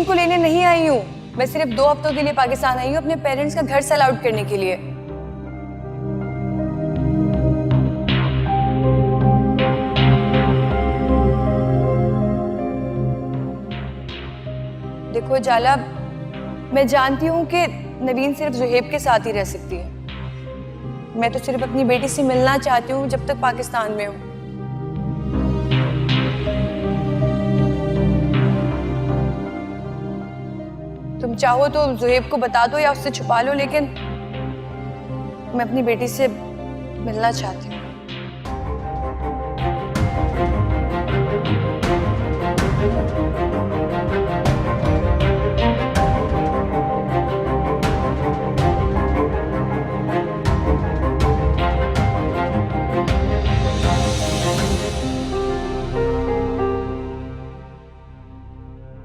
Narine को लेने नहीं आई हूँ। मैं सिर्फ 2 हफ्तों के लिए पाकिस्तान आई हूँ अपने पेरेंट्स का घर सेल आउट करने के लिए। देखो जाला, मैं जानती हूँ कि नरीन सिर्फ जुहेब के साथ ही रह सकती है। मैं तो सिर्फ अपनी बेटी से मिलना चाहती हूँ जब तक पाकिस्तान में हूँ। तुम चाहो तो जुहेब को बता दो या उससे छुपा लो, लेकिन मैं अपनी बेटी से मिलना चाहती हूँ।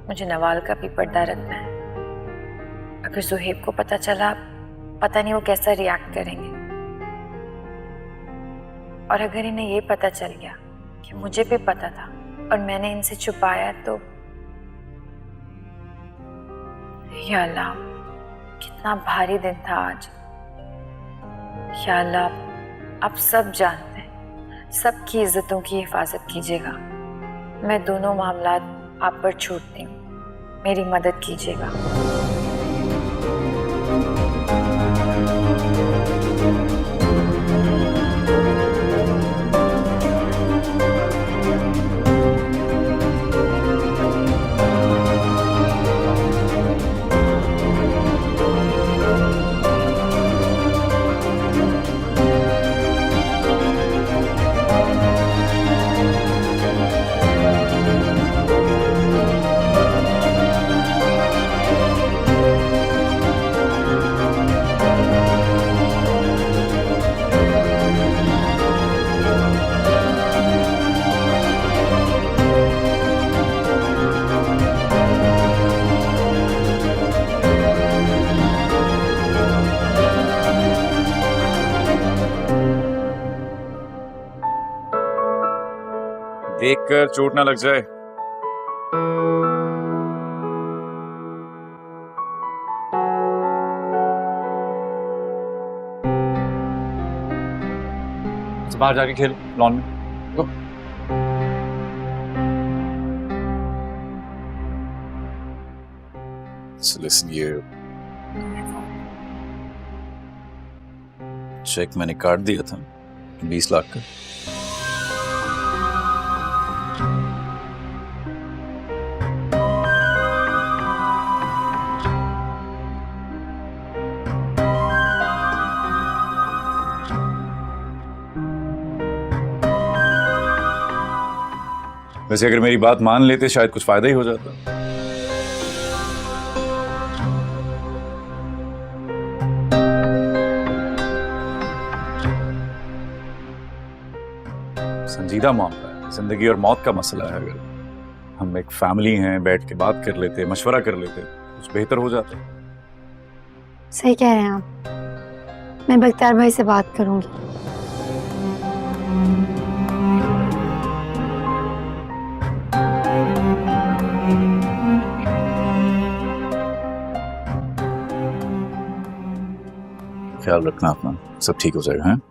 मुझे नवाल का भी पर्दा रखना है। अगर सुहेब को पता चला, पता नहीं वो कैसा रिएक्ट करेंगे। और अगर इन्हें ये पता चल गया कि मुझे भी पता था और मैंने इनसे छुपाया, तो या अल्लाह, कितना भारी दिन था आज। या अल्लाह, आप सब जानते हैं, सबकी इज्जतों की हिफाजत कीजिएगा। मैं दोनों मामलात आप पर छोड़ती हूँ, मेरी मदद कीजिएगा। देखकर चोट ना लग जाए। बाहर जाके खेल लॉन में। गो। So listen, ये चेक मैंने काट दिया था 20 लाख का। वैसे अगर मेरी बात मान लेते शायद कुछ फायदा ही हो जाता। संजीदा मामला है, जिंदगी और मौत का मसला है। अगर हम एक फैमिली हैं, बैठ के बात कर लेते, मशवरा कर लेते, कुछ बेहतर हो जाता। सही कह रहे हैं आप। मैं बख्तियार भाई से बात करूंगी। ख्याल रखना अपना, सब ठीक हो जाएगा। हैं?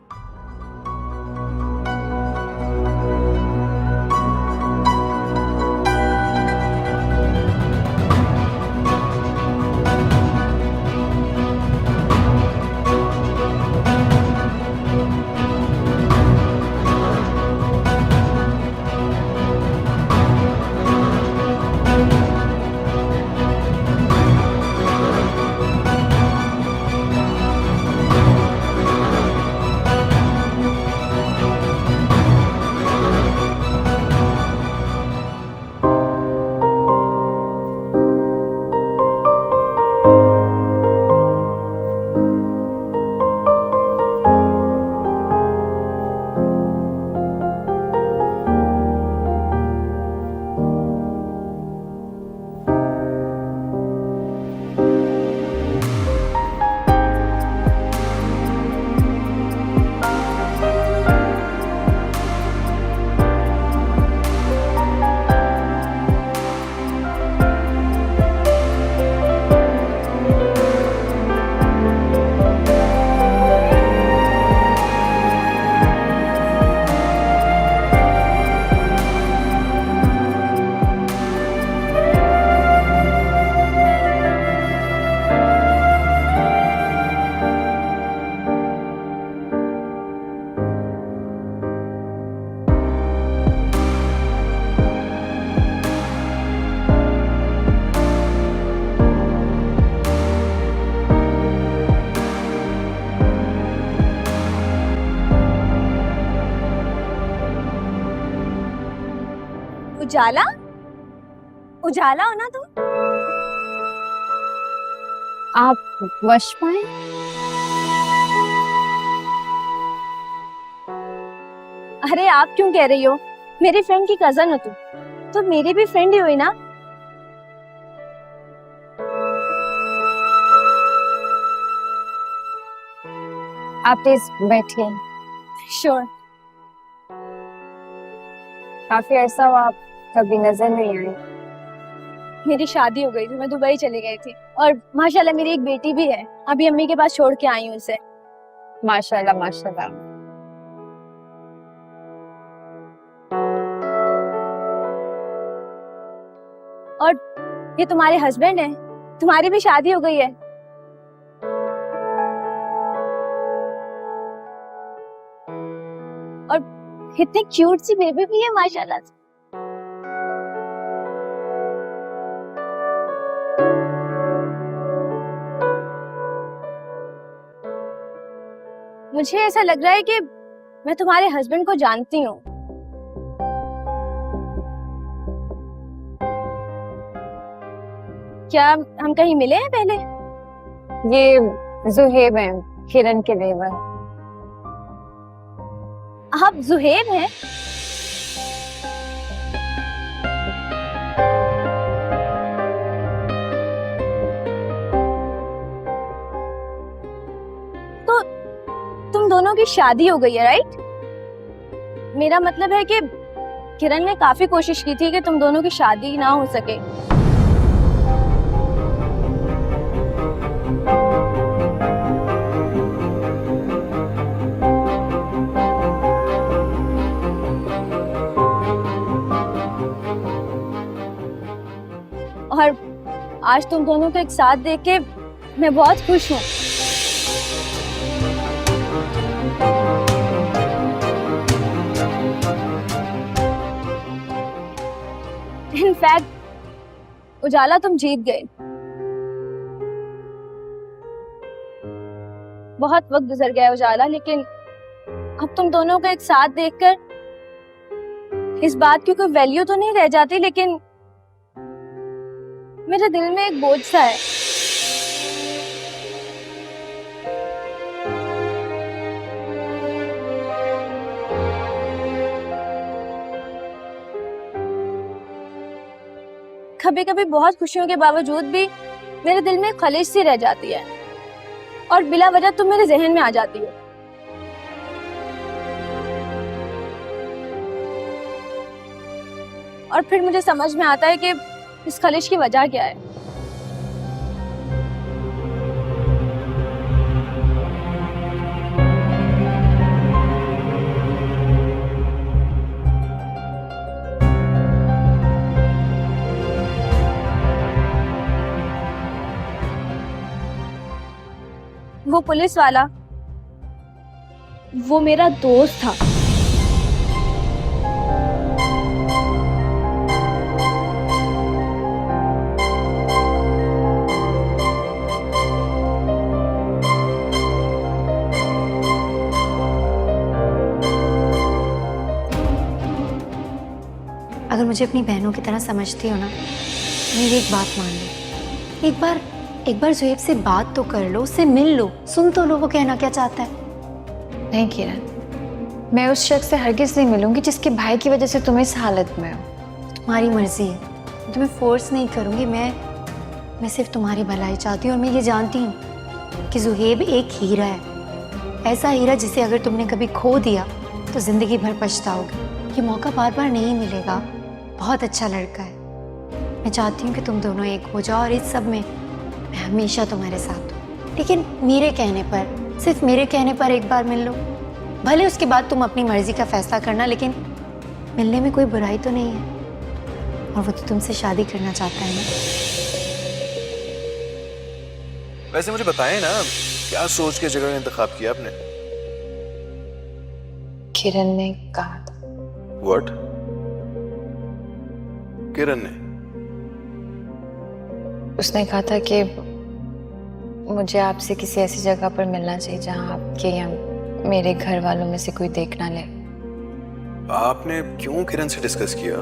उजाला, उजाला हो ना तुम? आप वश में हैं? अरे आप क्यों कह रही हो? मेरी फ्रेंड की कजन हो तुम, तो मेरी भी फ्रेंड ही हुई ना। आप प्लीज बैठिए। श्योर। काफी अरसा हुआ, आप कभी नजर नहीं आई। मेरी शादी हो गई थी, मैं दुबई चली गई थी, और माशाल्लाह मेरी एक बेटी भी है, अभी अम्मी के पास छोड़ के आई हूँ उसे। माशाल्लाह माशाल्लाह। और ये तुम्हारे हस्बैंड हैं, तुम्हारी भी शादी हो गई है। और इतनी क्यूट सी बेबी भी है माशाल्लाह से। मुझे ऐसा लग रहा है कि मैं तुम्हारे हस्बैंड को जानती हूँ। क्या हम कहीं मिले हैं पहले? ये जुहेब हैं, किरण के देवर। आप जुहेब हैं? तो तुम दोनों की शादी हो गई है, राइट? मेरा मतलब है कि किरण ने काफी कोशिश की थी कि तुम दोनों की शादी ना हो सके। और आज तुम दोनों को एक साथ देख के मैं बहुत खुश हूँ। इनफैक्ट उजाला, तुम जीत गए। बहुत वक्त गुजर गया उजाला, लेकिन अब तुम दोनों को एक साथ देखकर इस बात की कोई वैल्यू तो नहीं रह जाती, लेकिन मेरे दिल में एक बोझ सा है। कभी कभी बहुत खुशियों के बावजूद भी मेरे दिल में एक खलिश सी रह जाती है, और बिला वजह तुम मेरे जहन में आ जाती हो। और फिर मुझे समझ में आता है कि इस खलिश की वजह क्या है। वो पुलिस वाला, वो मेरा दोस्त था। अगर मुझे अपनी बहनों की तरह समझती हो ना, मेरी एक बात मान लो। एक बार जुहेब से बात तो कर लो, उससे मिल लो, सुन तो लो वो कहना क्या चाहता है। नहीं किरण, मैं उस शख्स से हरगिज नहीं मिलूंगी जिसके भाई की वजह से तुम इस हालत में हो। तुम्हारी मर्जी है, तुम्हें फोर्स नहीं करूंगी। मैं सिर्फ तुम्हारी भलाई चाहती हूँ, और मैं ये जानती हूँ कि जुहेब एक हीरा है, ऐसा हीरा जिसे अगर तुमने कभी खो दिया तो जिंदगी भर पछताओगे। ये मौका बार बार नहीं मिलेगा। बहुत अच्छा लड़का है। मैं चाहती हूँ कि तुम दोनों एक हो जाओ, और इस सब में मैं हमेशा तुम्हारे साथ हूँ। लेकिन मेरे कहने पर, सिर्फ मेरे कहने पर एक बार मिल लो। भले उसके बाद तुम अपनी मर्जी का फैसला करना, लेकिन मिलने में कोई बुराई तो नहीं है। और वो तो तुमसे शादी करना चाहता है ना। वैसे मुझे बताएं ना, क्या सोच के जगह का इंतखाब किया आपने? किरण ने कहा था। What? किरण ने? उसने कहा था कि मुझे आपसे किसी ऐसी जगह पर मिलना चाहिए जहां आपके या मेरे घर वालों में से कोई देख ना ले। आपने क्यों किरण से डिस्कस किया?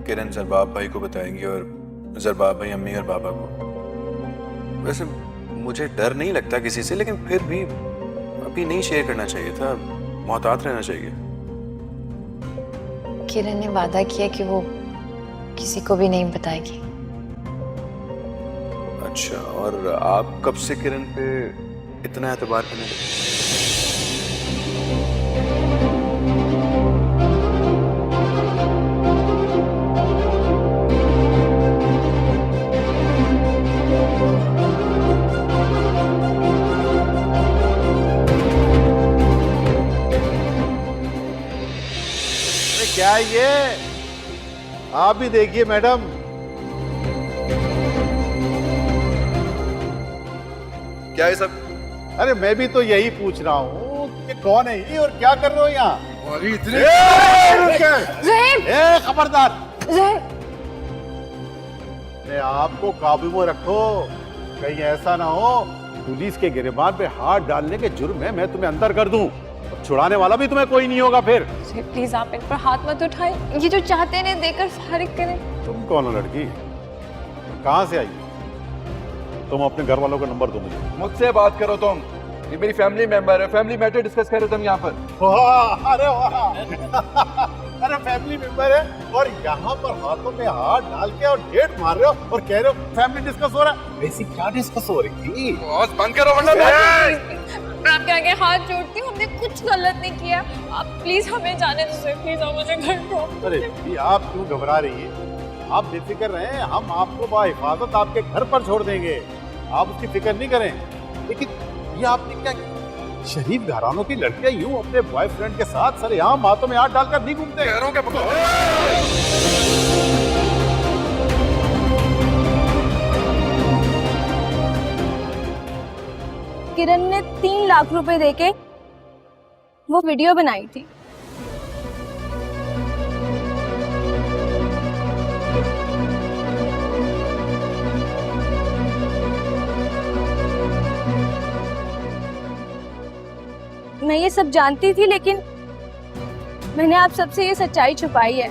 किरण जरबाब भाई को बताएगी और जरबाब भाई अम्मी और बाबा को। वैसे मुझे डर नहीं लगता किसी से, लेकिन फिर भी अभी नहीं शेयर करना चाहिए था, मोहतात रहना चाहिए। किरण ने वादा किया कि वो किसी को भी नहीं बताएगी। अच्छा, और आप कब से किरण पे इतना एतबार करने लगे? क्या है ये? आप भी देखिए मैडम। क्या है सब? अरे मैं भी तो यही पूछ रहा हूँ कि कौन है ये और क्या कर रहे हो यहाँ? खबरदार, अपने आपको काबू में रखो, कहीं ऐसा ना हो पुलिस के गिरबान पे हाथ डालने के जुर्म में मैं तुम्हें अंदर कर दूं, और छुड़ाने वाला भी तुम्हें कोई नहीं होगा फिर। प्लीज आप इन पर हाथ मत उठाएं, ये जो चाहते हैं इन्हें देकर फारिग करें। तुम कौन हो लड़की? कहाँ से आई? तुम अपने घर वालों का नंबर दो मुझे। मुझसे बात करो तुम, ये मेरी फैमिली मेंबर है, फैमिली मैटर डिस्कस कर रहे हो तुम यहाँ पर। वाह, अरे वाह, अरे फैमिली मेंबर है और यहाँ पर हाथों में हाथ डाल के और डेट मार रहे हो और कह रहे हो फैमिली डिस्कस हो रहा है। वैसी क्या डिस्कस हो रही थी? बॉस बंद करो वरना मैं आपके आगे हाथ जोड़ती हूँ, हमने कुछ गलत नहीं किया, आप प्लीज हमें जाने दीजिए, प्लीज आप मुझे घर ड्रॉप। अरे ये आप क्यों घबरा रही है? आप बेफिक्र रहें, हम आपको बाहिफाजत आपके घर पर छोड़ देंगे, आप उसकी फिक्र नहीं करें। लेकिन ये आपने क्या किया? शरीफ घरानों की लड़कियां यूं अपने बॉयफ्रेंड के साथ सरेआम हाथों में हाथ डालकर नहीं घूमते। किरण ने 3 लाख रुपए देके वो वीडियो बनाई थी। मैं ये सब जानती थी, लेकिन मैंने आप सबसे ये सच्चाई छुपाई है।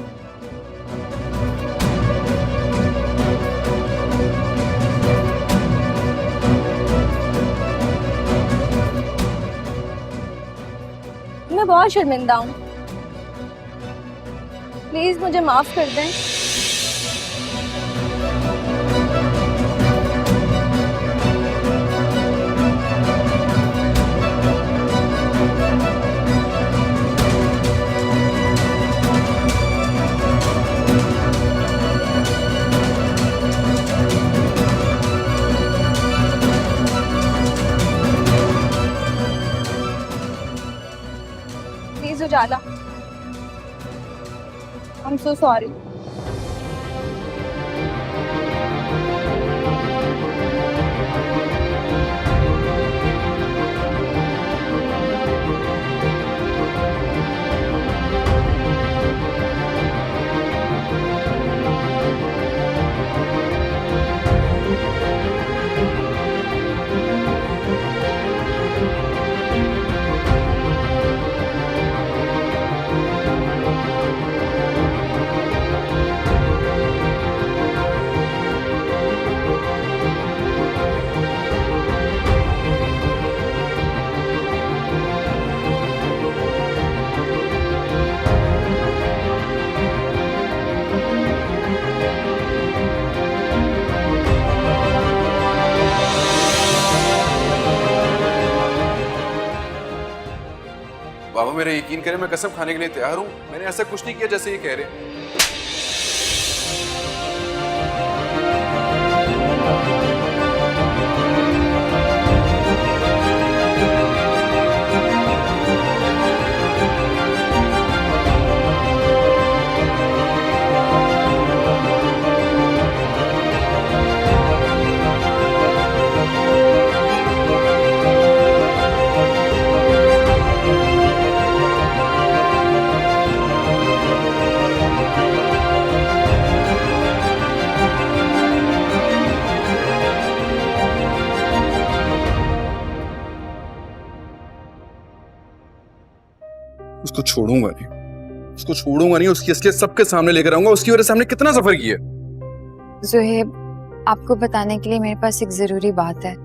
मैं बहुत शर्मिंदा हूँ, प्लीज मुझे माफ कर दें। Please Ujala, I am so sorry. बाबा मेरा यकीन करें, मैं कसम खाने के लिए तैयार हूँ, मैंने ऐसा कुछ नहीं किया जैसे ये कह रहे हैं। उसको छोड़ूंगा नहीं, उसको छोड़ूंगा नहीं, उसकी असलियत सबके सामने लेकर आऊंगा। उसकी वजह से हमने कितना सफर किया। जुहेब, आपको बताने के लिए मेरे पास एक जरूरी बात है।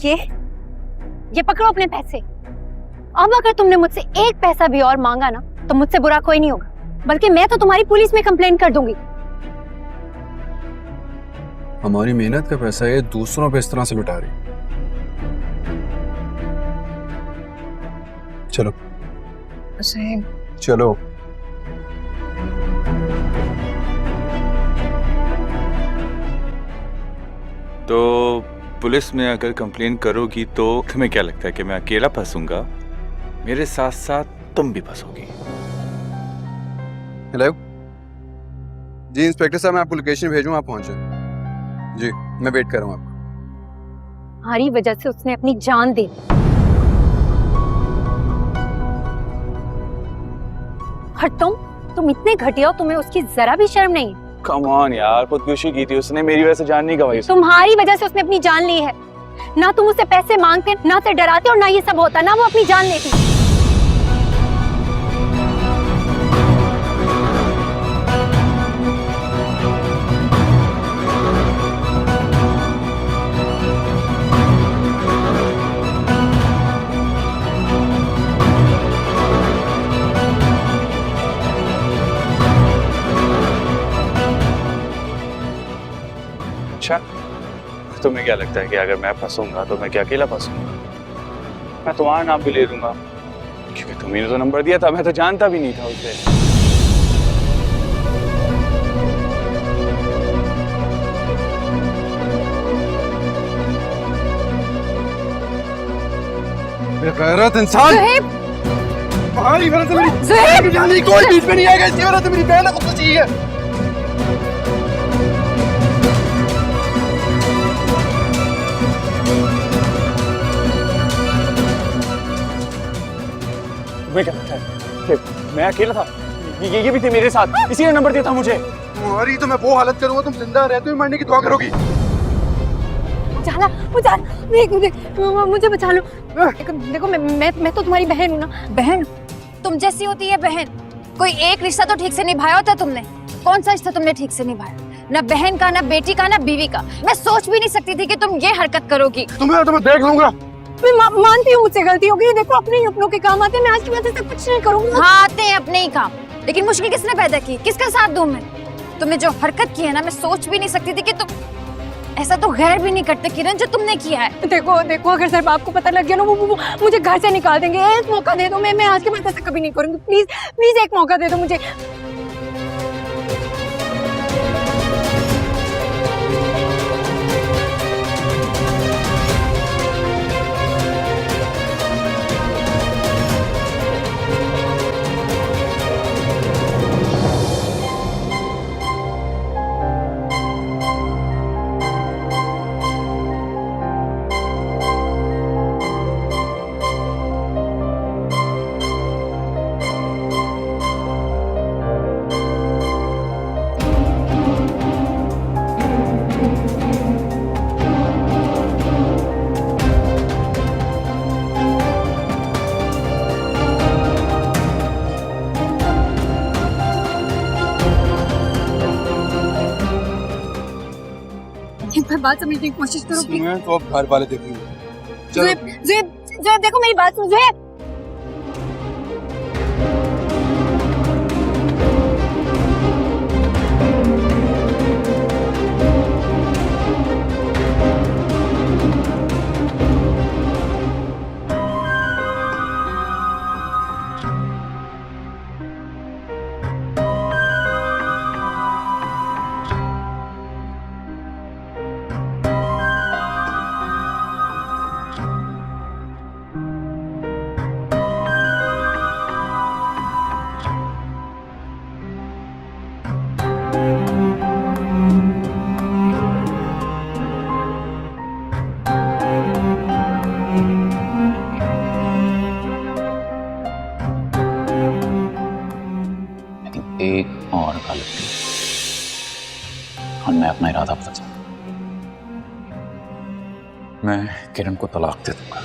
ये पकड़ो अपने पैसे। अब अगर तुमने मुझसे एक पैसा भी और मांगा ना तो मुझसे बुरा कोई नहीं होगा, बल्कि मैं तो तुम्हारी पुलिस में कंप्लेंट कर दूंगी। हमारी मेहनत का पैसा ये दूसरों पे इस तरह से लुटा रही। चलो चलो। तो पुलिस में अगर कंप्लेन करोगी तो तुम्हें क्या लगता है कि मैं अकेला फंसूंगा? मेरे साथ साथ तुम भी फंसोगी। हेलो जी, इंस्पेक्टर साहब मैं आपको लोकेशन भेजूं, आप पहुंचे जी। मैं वेट कर रहा हूँ आपको। हमारी वजह से उसने अपनी जान दे दी। और तुम इतने घटिया हो, तुम्हें उसकी जरा भी शर्म नहीं है। कम ऑन यार, खुदकुशी की थी उसने, मेरी वजह से जान नहीं गवाई। तुम्हारी वजह से उसने अपनी जान ली है। ना तुम उससे पैसे मांगते, ना उसे डराते, और ना ये सब होता, ना वो अपनी जान लेती। अच्छा, तुम्हें क्या लगता है कि अगर मैं फंसूंगा तो मैं क्या अकेला फंसूंगा? मैं तुम्हारा नाम भी ले लूंगा, क्योंकि तुम्ही ने तो नंबर दिया था, मैं तो जानता भी नहीं था उसे। गैरत इंसान, तुम्हारी वजह से मेरी जान नहीं, कोई बीच में नहीं आएगा। इसकी वजह से मेरी बहन को खुशी है। तुम्हें क्या लगता है कि मैं अकेला था? ये भी थे मेरे साथ, इसी ने नंबर दिया था मुझे। तुम्हारी तो मैं वो हालत करूंगा, तुम जिंदा रहते हुए मरने की दुआ करोगी। मुझे बचा लो। देखो मैं तो तुम्हारी बहन हूँ ना। बहन तुम जैसी होती है बहन। कोई एक रिश्ता तो ठीक से निभाया होता तुमने? कौन सा रिश्ता तुमने ठीक से निभाया? ना बहन का, ना बेटी का, ना बीवी का। मैं सोच भी नहीं सकती थी कि तुम ये हरकत करोगी। तुम्हें तो मैं देख लूंगा। मैं मानती हूँ मुझसे गलती हो गई। देखो अपने ही अपनों के काम आते हैं। मैं आज की बात से कुछ नहीं करूँगी। हाँ आते हैं अपने ही काम, लेकिन मुश्किल किसने पैदा की? किसका साथ दूं मैं? तुमने जो हरकत की है ना, मैं सोच भी नहीं सकती थी कि तुम ऐसा तो गैर भी नहीं करते किरण, जो तुमने किया है। देखो अगर सिर्फ आपको पता लग गया ना, वो मुझे घर से निकाल देंगे। एक मौका दे दो। मैं आज के बाद ऐसा कभी नहीं करूँगी। प्लीज एक मौका दे दो मुझे। एक बार बात समझने की कोशिश करो प्लीज। मैं तो अब घर वाले देखेंगे। ज़ुएब देखो मेरी बात सुनो। ज़ुएब एक और गलती और मैं अपना इरादा बदल सकता। मैं किरण को तलाक दे दूंगा।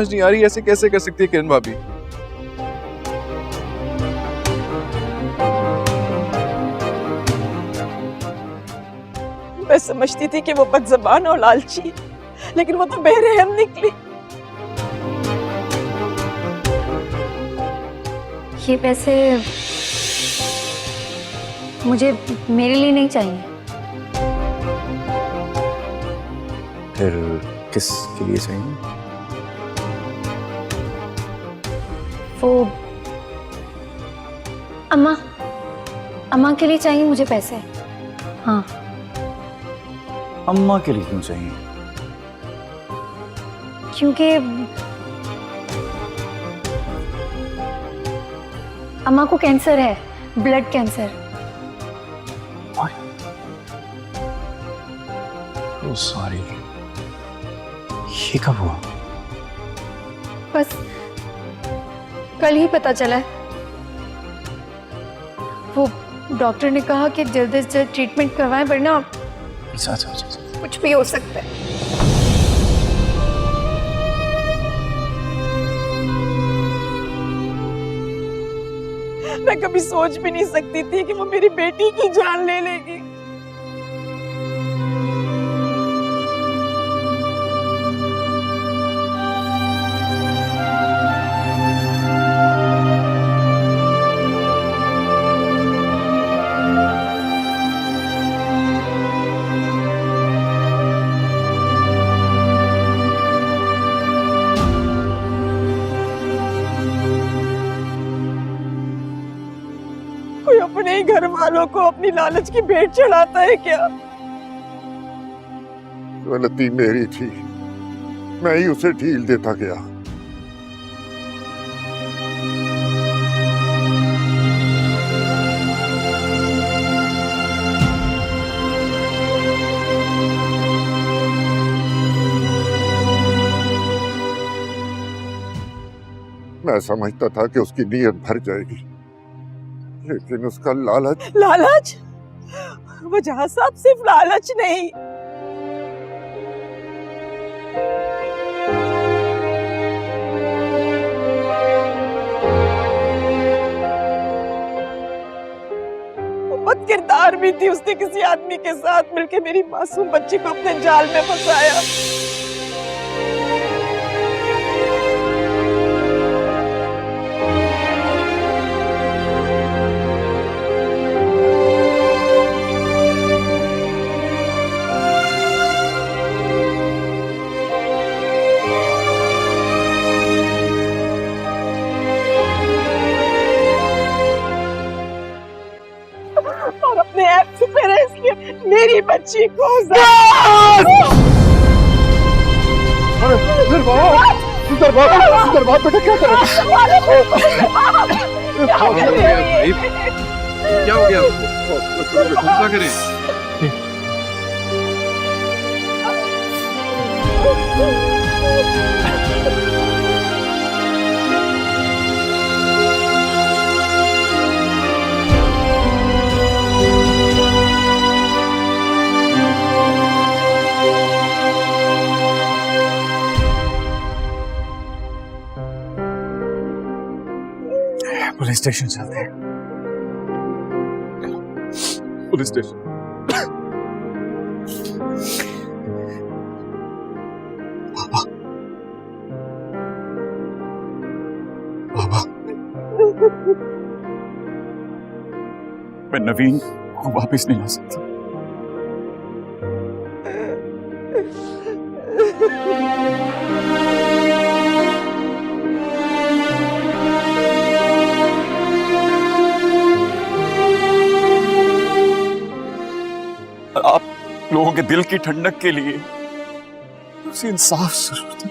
समझ नहीं आ रही, ऐसे कैसे कर सकती है किरण भाभी? मैं समझती थी कि वो बदज़बान और लालची, लेकिन वो तो बेरहम निकली। ये पैसे मुझे मेरे लिए नहीं चाहिए। फिर किसके लिए चाहिए? वो अम्मा अम्मा के लिए चाहिए मुझे पैसे। हाँ, अम्मा के लिए क्यों चाहिए? क्योंकि अम्मा को कैंसर है, ब्लड कैंसर। ओह सॉरी, ये कब हुआ? बस कल ही पता चला है। वो डॉक्टर ने कहा कि जल्द से जल्द ट्रीटमेंट करवाएं, वरना अच्छा अच्छा अच्छा। कुछ भी हो सकता है। मैं कभी सोच भी नहीं सकती थी कि वो मेरी बेटी की जान ले लेगी। कोई अपने ही घर वालों को अपनी लालच की भेंट चढ़ाता है क्या? गलती मेरी थी, मैं ही उसे ढील देता गया। मैं समझता था कि उसकी नीयत भर जाएगी, लेकिन उसका लालच। लालच? वजह साहब सिर्फ लालच नहीं, बद किरदार भी थी। उसने किसी आदमी के साथ मिलकर मेरी मासूम बच्ची को अपने जाल में फंसाया। और अपने ऐप छुपे रहे, इसलिए मेरी बच्ची को दरबार बेटा क्या कर क्या हो गया आपको? गुस्सा करें। पुलिस स्टेशन चलते हैं। Police station? बाबा, बाबा, मैं नवीन को वापस नहीं ला सकता। आप लोगों के दिल की ठंडक के लिए उसे इंसाफ जरूरत है।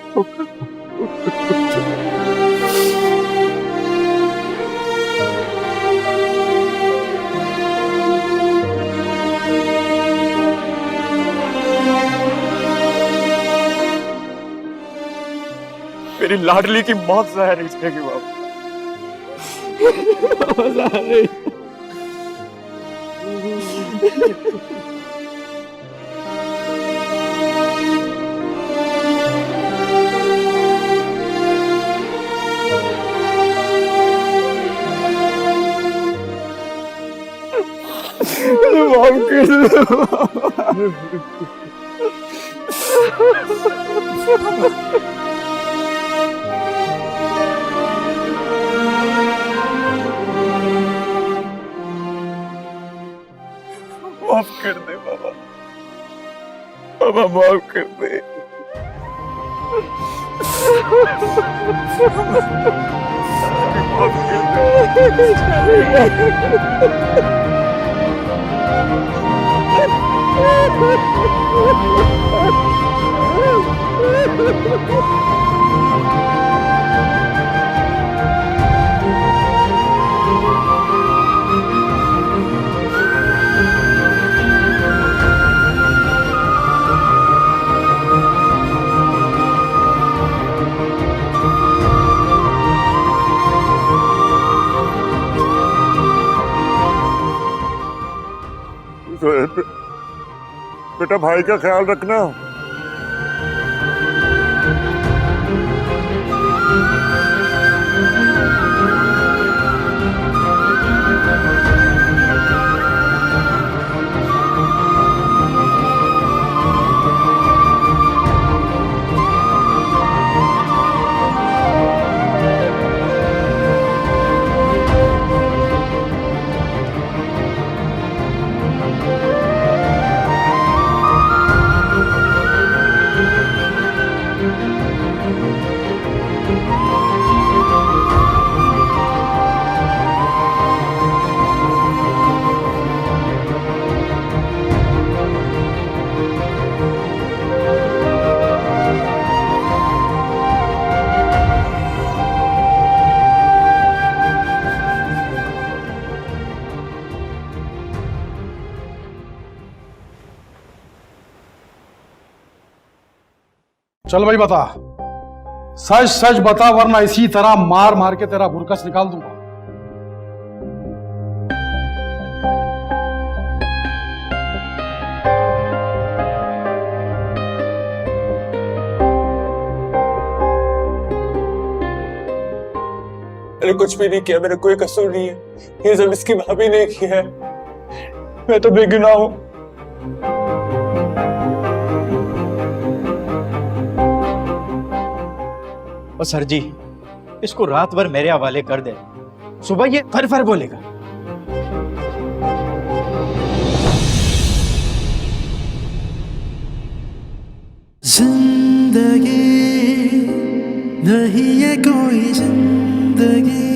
मेरी लाडली की मौत जाया नहीं जाएगी बाबा। माफ कर दे। माफ कर दे बाबा, बाबा माफ कर दे। माफ बेटा भाई का ख्याल रखना। चल भाई बता, सच सच बता, वरना इसी तरह मार मार के तेरा बुरकस निकाल दूंगा। मैंने कुछ भी नहीं किया, मेरा कोई कसूर नहीं है, ये सब इसकी भाभी ने किया है, मैं तो बेगुनाह हूं। और सर जी, इसको रात भर मेरे हवाले कर दे, सुबह ये फर फर बोलेगा। जिंदगी नहीं है कोई जिंदगी